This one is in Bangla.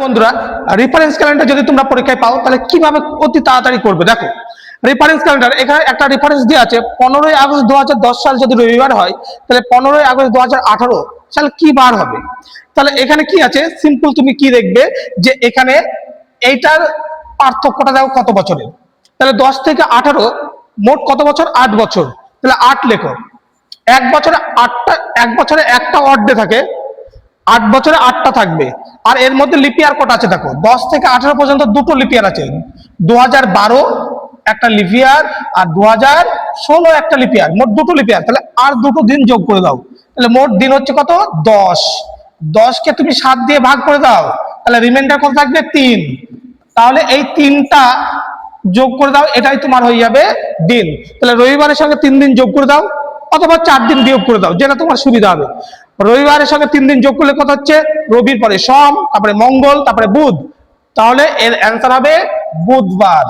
বন্ধুরা, রেফারেন্স ক্যালেন্ডার যদি তোমরা পরীক্ষায় পাও তাহলে কিভাবে অতি তাড়াতাড়ি করবে দেখো। রেফারেন্স ক্যালেন্ডার এখানে একটা রেফারেন্স দেওয়া আছে 15ই আগস্ট 2010 সাল যদি রবিবার হয় তাহলে 15ই আগস্ট 2018 সাল কি বার হবে। তাহলে এখানে কি আছে, সিম্পল তুমি কি দেখবে যে এখানে এইটার পার্থক্যটা দেখো কত বছরের। তাহলে 10 থেকে 18 মোট কত বছর, 8 বছর। তাহলে 8 লেখো। এক বছরে একটা অড ডে থাকে, 8 বছরে 8টা থাকবে। আর এর মধ্যে লিপিয়ার কটা আছে দেখো, 10 থেকে 18 পর্যন্ত দুটো লিপিয়ার আছে, 2012 একটা লিপিয়ার আর 2016 একটা লিপিয়ার, মোট দুটো লিপিয়ার। তাহলে আর দুটো দিন যোগ করে দাও, তাহলে মোট দিন হচ্ছে কত, 10। 10কে তুমি 7 দিয়ে ভাগ করে দাও, তাহলে রিমাইন্ডার কত থাকবে, 3। তাহলে এই 3টা যোগ করে দাও, এটাই তোমার হয়ে যাবে দিন। তাহলে রবিবারের সঙ্গে 3 দিন যোগ করে দাও, অথবা 4 দিন বিয়োগ করে দাও, যেটা তোমার সুবিধা হবে। রবিবারের সঙ্গে 3 দিন যোগ করলে কত হচ্ছে, রবির পরে সোম, তারপরে মঙ্গল, তারপরে বুধ। তাহলে এর অ্যান্সার হবে বুধবার।